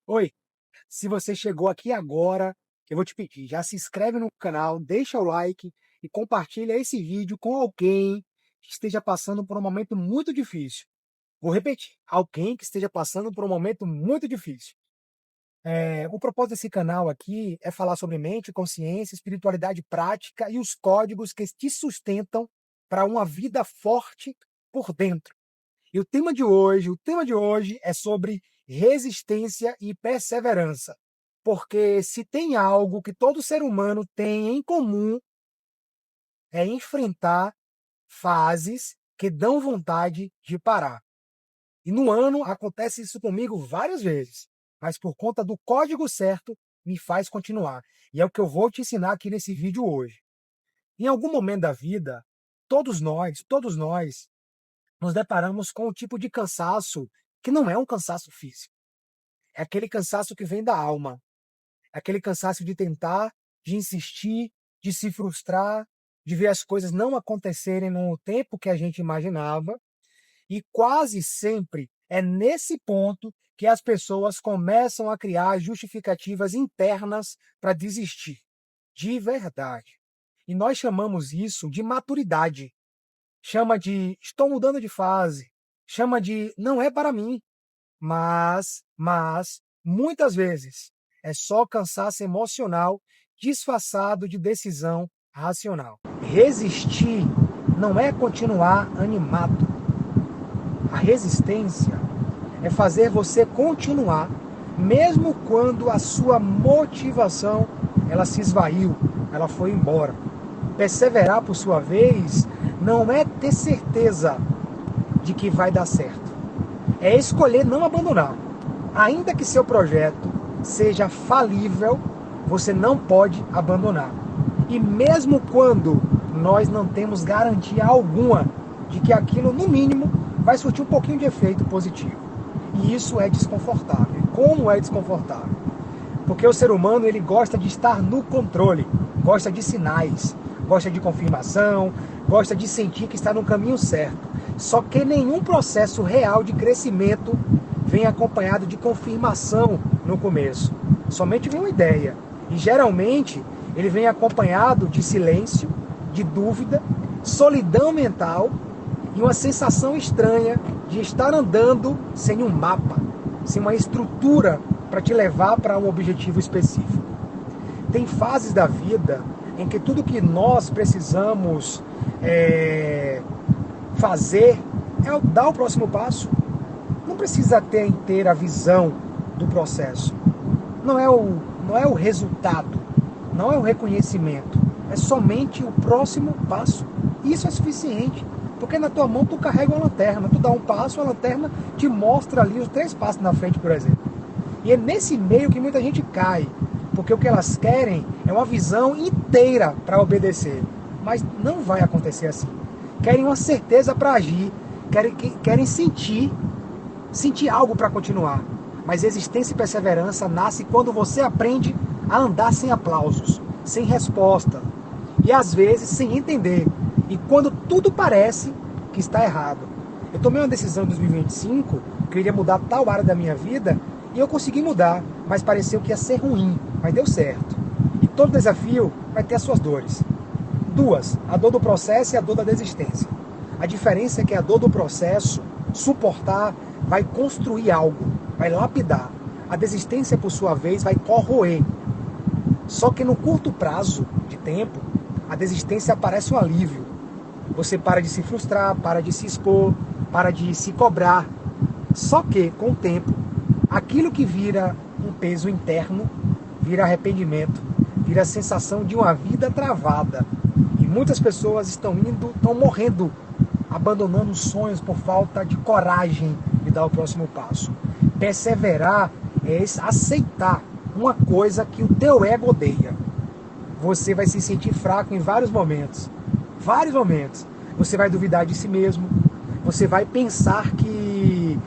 Oi, se você chegou aqui agora, eu vou te pedir, já se inscreve no canal, deixa o like e compartilha esse vídeo com alguém que esteja passando por um momento muito difícil. Vou repetir, alguém que esteja passando por um momento muito difícil. O propósito desse canal aqui é falar sobre mente, consciência, espiritualidade prática e os códigos que te sustentam para uma vida forte por dentro. E o tema de hoje é sobre resistência e perseverança. Porque se tem algo que todo ser humano tem em comum, é enfrentar fases que dão vontade de parar. E no ano acontece isso comigo várias vezes, mas por conta do código certo, me faz continuar. E é o que eu vou te ensinar aqui nesse vídeo hoje. Em algum momento da vida, todos nós nos deparamos com um tipo de cansaço que não é um cansaço físico. É aquele cansaço que vem da alma. É aquele cansaço de tentar, de insistir, de se frustrar, de ver as coisas não acontecerem no tempo que a gente imaginava. E quase sempre é nesse ponto que as pessoas começam a criar justificativas internas para desistir. De verdade. E nós chamamos isso de maturidade. Chama de estou mudando de fase. Chama de não é para mim. Mas, muitas vezes, é só cansaço emocional disfarçado de decisão racional. Resistir não é continuar animado. A resistência é fazer você continuar, mesmo quando a sua motivação ela se esvaiu, ela foi embora. Perseverar, por sua vez, não é ter certeza de que vai dar certo. É escolher não abandonar. Ainda que seu projeto seja falível, você não pode abandonar. E mesmo quando nós não temos garantia alguma de que aquilo, no mínimo, vai surtir um pouquinho de efeito positivo. E isso é desconfortável. E como é desconfortável? Porque o ser humano ele gosta de estar no controle, gosta de sinais, gosta de confirmação, gosta de sentir que está no caminho certo. Só que nenhum processo real de crescimento vem acompanhado de confirmação no começo. Somente vem uma ideia. E geralmente ele vem acompanhado de silêncio, de dúvida, solidão mental e uma sensação estranha de estar andando sem um mapa, sem uma estrutura para te levar para um objetivo específico. Tem fases da vida em que tudo que nós precisamos fazer é dar o próximo passo. Não precisa ter a visão do processo. Não é o resultado, não é o reconhecimento. É somente o próximo passo. Isso é suficiente. Porque na tua mão tu carrega uma lanterna. Tu dá um passo, a lanterna te mostra ali os 3 passos na frente, por exemplo. E é nesse meio que muita gente cai. Porque o que elas querem é uma visão inteira para obedecer. Mas não vai acontecer assim. Querem uma certeza para agir. Querem sentir algo para continuar. Mas existência e perseverança nasce quando você aprende a andar sem aplausos, sem resposta. E às vezes sem entender. E quando tudo parece que está errado. Eu tomei uma decisão em 2025, que eu iria mudar tal área da minha vida, e eu consegui mudar, mas pareceu que ia ser ruim, mas deu certo. E todo desafio vai ter as suas dores. 2, a dor do processo e a dor da desistência. A diferença é que a dor do processo, suportar, vai construir algo, vai lapidar. A desistência, por sua vez, vai corroer. Só que no curto prazo de tempo, a desistência parece um alívio. Você para de se frustrar, para de se expor, para de se cobrar. Só que, com o tempo, aquilo que vira um peso interno, vira arrependimento, vira a sensação de uma vida travada. E muitas pessoas estão morrendo, abandonando os sonhos por falta de coragem de dar o próximo passo. Perseverar é aceitar uma coisa que o teu ego odeia. Você vai se sentir fraco em vários momentos. Vários momentos. Você vai duvidar de si mesmo. Você vai pensar que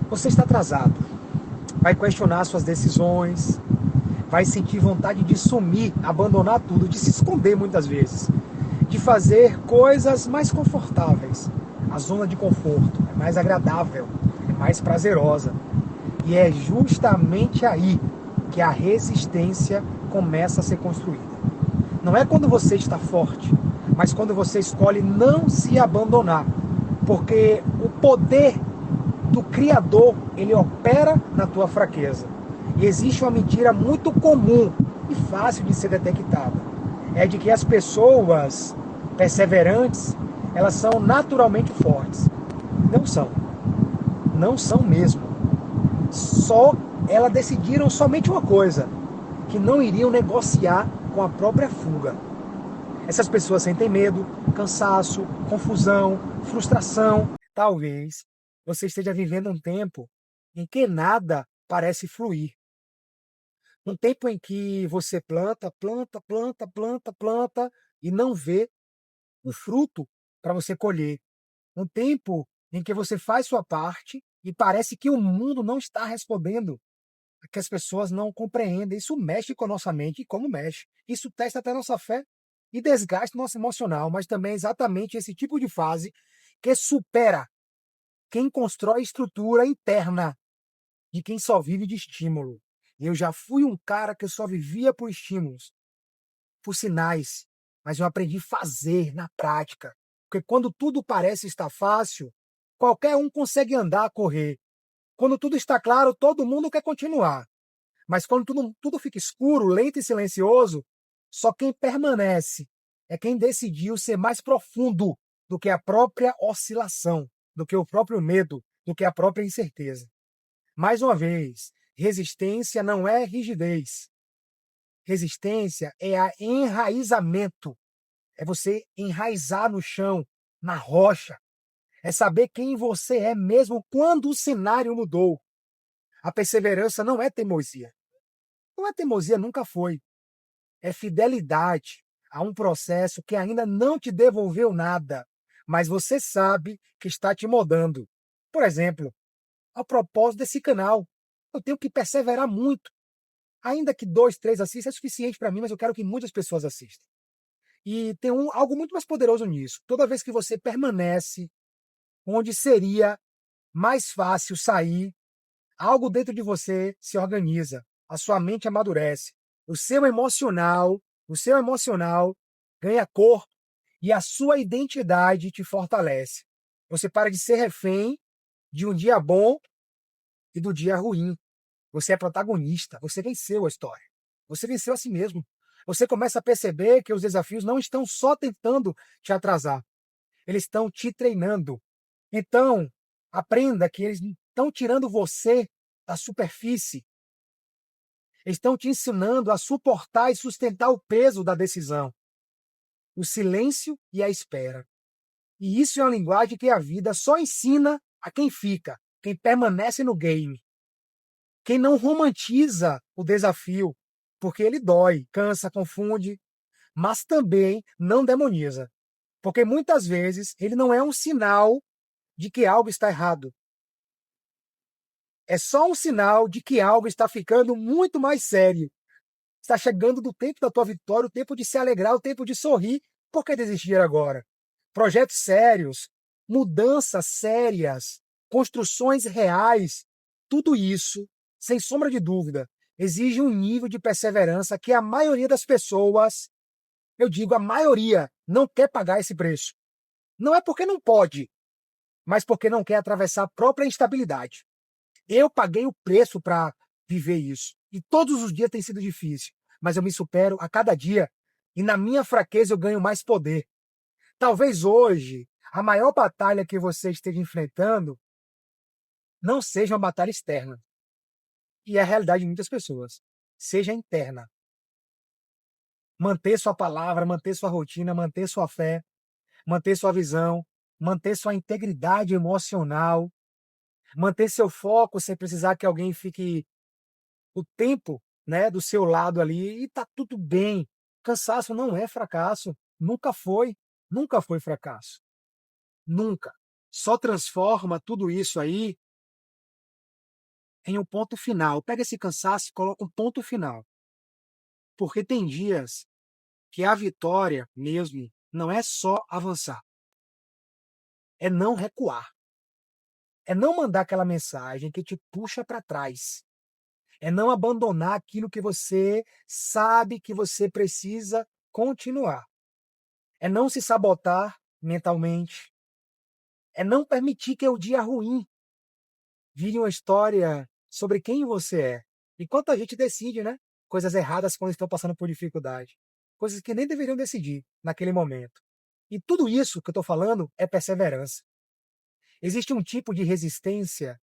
você está atrasado. Vai questionar suas decisões. Vai sentir vontade de sumir, abandonar tudo, de se esconder muitas vezes. De fazer coisas mais confortáveis. A zona de conforto é mais agradável, é mais prazerosa. E é justamente aí que a resistência começa a ser construída. Não é quando você está forte, mas quando você escolhe não se abandonar. Porque o poder do Criador, ele opera na tua fraqueza. E existe uma mentira muito comum e fácil de ser detectada. É de que as pessoas perseverantes, elas são naturalmente fortes. Não são. Não são mesmo. Só elas decidiram somente uma coisa, que não iriam negociar com a própria fuga. Essas pessoas sentem medo, cansaço, confusão, frustração. Talvez você esteja vivendo um tempo em que nada parece fluir. Um tempo em que você planta, planta, planta, planta, planta e não vê o fruto para você colher. Um tempo em que você faz sua parte e parece que o mundo não está respondendo, que as pessoas não compreendem. Isso mexe com a nossa mente, e como mexe. Isso testa até a nossa fé e desgasta o nosso emocional, mas também é exatamente esse tipo de fase que supera quem constrói estrutura interna de quem só vive de estímulo. Eu já fui um cara que só vivia por estímulos, por sinais, mas eu aprendi a fazer na prática. Porque quando tudo parece estar fácil, qualquer um consegue andar, correr. Quando tudo está claro, todo mundo quer continuar. Mas quando tudo fica escuro, lento e silencioso, só quem permanece é quem decidiu ser mais profundo do que a própria oscilação, do que o próprio medo, do que a própria incerteza. Mais uma vez, resistência não é rigidez. Resistência é enraizamento. É você enraizar no chão, na rocha. É saber quem você é mesmo quando o cenário mudou. A perseverança não é teimosia. Não é teimosia, nunca foi. É fidelidade a um processo que ainda não te devolveu nada, mas você sabe que está te moldando. Por exemplo, a propósito desse canal, eu tenho que perseverar muito. Ainda que 2, 3 assistam é suficiente para mim, mas eu quero que muitas pessoas assistam. E tem algo muito mais poderoso nisso. Toda vez que você permanece onde seria mais fácil sair, algo dentro de você se organiza, a sua mente amadurece, o seu emocional ganha corpo e a sua identidade te fortalece. Você para de ser refém de um dia bom e do dia ruim. Você é protagonista, você venceu a história. Você venceu a si mesmo. Você começa a perceber que os desafios não estão só tentando te atrasar, eles estão te treinando. Então, aprenda que eles estão tirando você da superfície. Eles estão te ensinando a suportar e sustentar o peso da decisão, o silêncio e a espera. E isso é uma linguagem que a vida só ensina a quem fica, quem permanece no game. Quem não romantiza o desafio, porque ele dói, cansa, confunde, mas também não demoniza. Porque muitas vezes ele não é um sinal de que algo está errado. É só um sinal de que algo está ficando muito mais sério. Está chegando do tempo da tua vitória, o tempo de se alegrar, o tempo de sorrir. Por que desistir agora? Projetos sérios, mudanças sérias, construções reais, tudo isso, sem sombra de dúvida, exige um nível de perseverança que a maioria das pessoas, eu digo a maioria, não quer pagar esse preço. Não é porque não pode, mas porque não quer atravessar a própria instabilidade. Eu paguei o preço para viver isso. E todos os dias tem sido difícil. Mas eu me supero a cada dia. E na minha fraqueza eu ganho mais poder. Talvez hoje a maior batalha que você esteja enfrentando não seja uma batalha externa. E é a realidade de muitas pessoas. Seja interna. Manter sua palavra, manter sua rotina, manter sua fé, manter sua visão, manter sua integridade emocional, manter seu foco sem precisar que alguém fique o tempo, né, do seu lado ali e tá tudo bem. Cansaço não é fracasso, nunca foi fracasso, nunca. Só transforma tudo isso aí em um ponto final. Pega esse cansaço e coloca um ponto final. Porque tem dias que a vitória mesmo não é só avançar, é não recuar, É não mandar aquela mensagem que te puxa para trás. É não abandonar aquilo que você sabe que você precisa continuar. É não se sabotar mentalmente. É não permitir que o dia ruim vire uma história sobre quem você é. Enquanto a gente decide, né? Coisas erradas quando estão passando por dificuldade. Coisas que nem deveriam decidir naquele momento. E tudo isso que eu estou falando é perseverança. Existe um tipo de resistência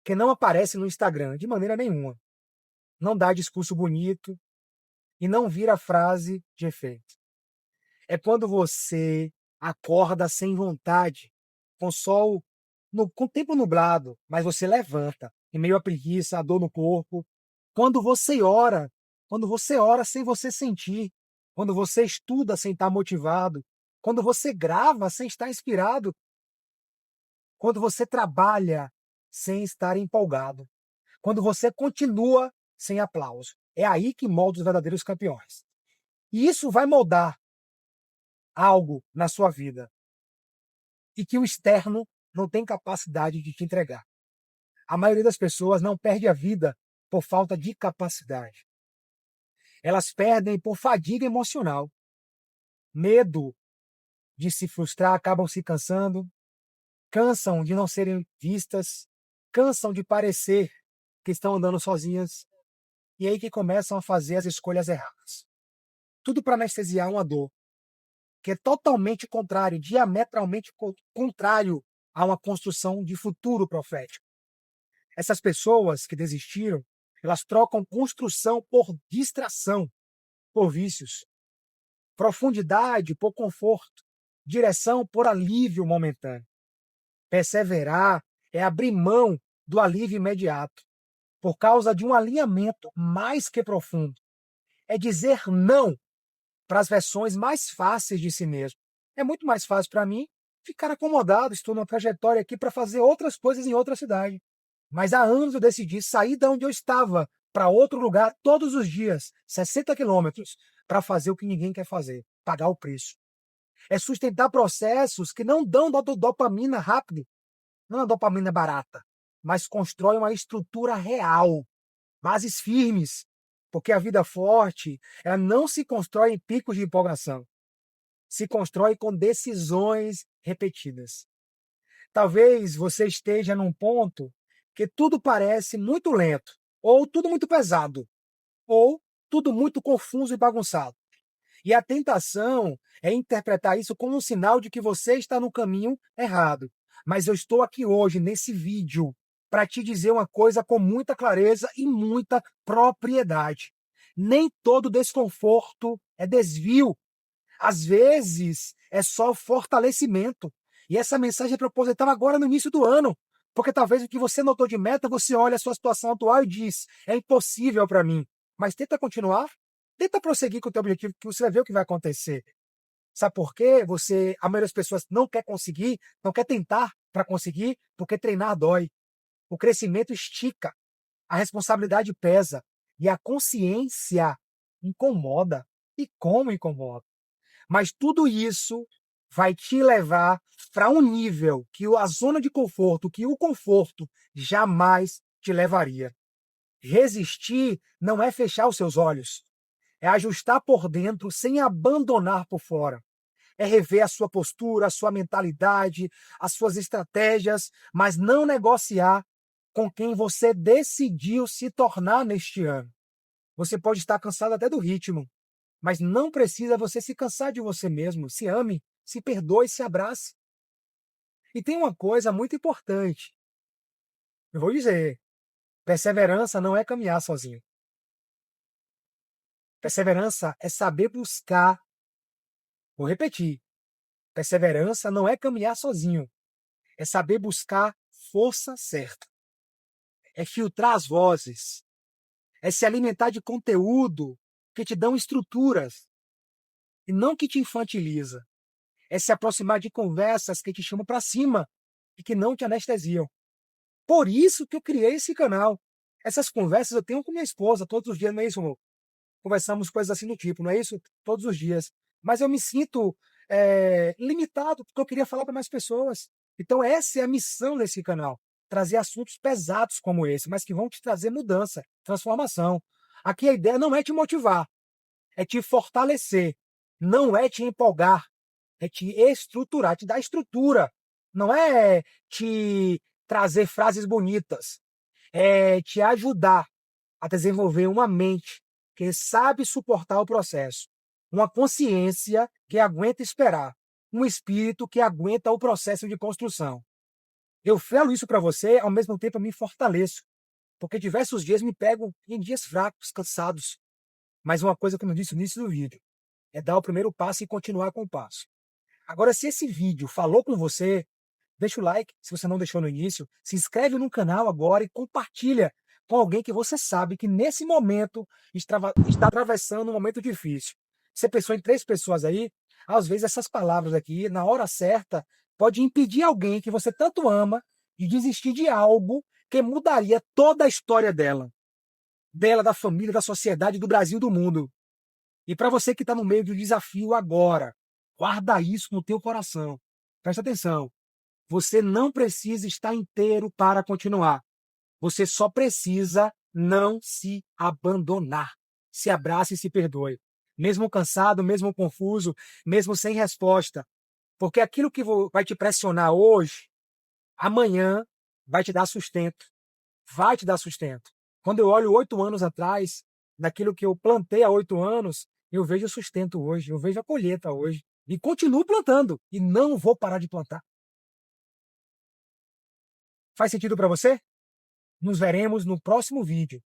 que não aparece no Instagram de maneira nenhuma. Não dá discurso bonito e não vira frase de efeito. É quando você acorda sem vontade, com o sol, com o tempo nublado, mas você levanta, em meio à preguiça, à dor no corpo. Quando quando você ora sem você sentir, quando você estuda sem estar motivado, quando você grava sem estar inspirado, quando você trabalha sem estar empolgado, quando você continua sem aplauso. É aí que molda os verdadeiros campeões. E isso vai moldar algo na sua vida e que o externo não tem capacidade de te entregar. A maioria das pessoas não perde a vida por falta de capacidade. Elas perdem por fadiga emocional, medo de se frustrar, acabam se cansando, cansam de não serem vistas, cansam de parecer que estão andando sozinhas, e aí que começam a fazer as escolhas erradas. Tudo para anestesiar uma dor, que é totalmente contrário, diametralmente contrário a uma construção de futuro profético. Essas pessoas que desistiram, elas trocam construção por distração, por vícios, profundidade por conforto, direção por alívio momentâneo. Perseverar é abrir mão do alívio imediato, por causa de um alinhamento mais que profundo. É dizer não para as versões mais fáceis de si mesmo. É muito mais fácil para mim ficar acomodado, estou numa trajetória aqui para fazer outras coisas em outra cidade. Mas há anos eu decidi sair de onde eu estava para outro lugar todos os dias, 60 quilômetros, para fazer o que ninguém quer fazer, pagar o preço. É sustentar processos que não dão dopamina rápido, não é dopamina barata, mas constrói uma estrutura real, bases firmes, porque a vida forte, ela não se constrói em picos de empolgação, se constrói com decisões repetidas. Talvez você esteja num ponto que tudo parece muito lento, ou tudo muito pesado, ou tudo muito confuso e bagunçado. E a tentação é interpretar isso como um sinal de que você está no caminho errado. Mas eu estou aqui hoje, nesse vídeo, para te dizer uma coisa com muita clareza e muita propriedade. Nem todo desconforto é desvio. Às vezes, é só fortalecimento. E essa mensagem é proposital agora no início do ano. Porque talvez o que você notou de meta, você olha a sua situação atual e diz, é impossível para mim. Mas tenta continuar. Tenta prosseguir com o teu objetivo, que você vai ver o que vai acontecer. Sabe por quê? A maioria das pessoas não quer conseguir, não quer tentar para conseguir, porque treinar dói. O crescimento estica, a responsabilidade pesa e a consciência incomoda. E como incomoda? Mas tudo isso vai te levar para um nível que a zona de conforto, que o conforto jamais te levaria. Resistir não é fechar os seus olhos. É ajustar por dentro sem abandonar por fora. É rever a sua postura, a sua mentalidade, as suas estratégias, mas não negociar com quem você decidiu se tornar neste ano. Você pode estar cansado até do ritmo, mas não precisa você se cansar de você mesmo. Se ame, se perdoe, se abrace. E tem uma coisa muito importante. Eu vou dizer, perseverança não é caminhar sozinho. Perseverança é saber buscar. Vou repetir. Perseverança não é caminhar sozinho. É saber buscar força certa. É filtrar as vozes. É se alimentar de conteúdo que te dão estruturas e não que te infantiliza. É se aproximar de conversas que te chamam para cima e que não te anestesiam. Por isso que eu criei esse canal. Essas conversas eu tenho com minha esposa todos os dias, não é isso, amor? Conversamos coisas assim do tipo, não é isso? Todos os dias. Mas eu me sinto limitado, porque eu queria falar para mais pessoas. Então essa é a missão desse canal. trazer assuntos pesados como esse, mas que vão te trazer mudança, transformação. Aqui a ideia não é te motivar, é te fortalecer, não é te empolgar, é te estruturar, te dar estrutura. Não é te trazer frases bonitas, é te ajudar a desenvolver uma mente que sabe suportar o processo, uma consciência que aguenta esperar, um espírito que aguenta o processo de construção. Eu falo isso para você, ao mesmo tempo eu me fortaleço, porque diversos dias me pego em dias fracos, cansados. Mas uma coisa, como eu disse no início do vídeo, é dar o primeiro passo e continuar com o passo. Agora, se esse vídeo falou com você, deixa o like, se você não deixou no início, se inscreve no canal agora e compartilha com alguém que você sabe que nesse momento está atravessando um momento difícil. Você pensou em 3 pessoas aí, às vezes essas palavras aqui, na hora certa, pode impedir alguém que você tanto ama de desistir de algo que mudaria toda a história dela, da família, da sociedade, do Brasil, do mundo. E para você que está no meio de um desafio agora, guarda isso no teu coração. Presta atenção. Você não precisa estar inteiro para continuar. Você só precisa não se abandonar. Se abrace e se perdoe. Mesmo cansado, mesmo confuso, mesmo sem resposta. Porque aquilo que vai te pressionar hoje, amanhã vai te dar sustento. Vai te dar sustento. Quando eu olho 8 anos atrás, daquilo que eu plantei há 8 anos, eu vejo o sustento hoje, eu vejo a colheita hoje. E continuo plantando. E não vou parar de plantar. Faz sentido para você? Nos veremos no próximo vídeo.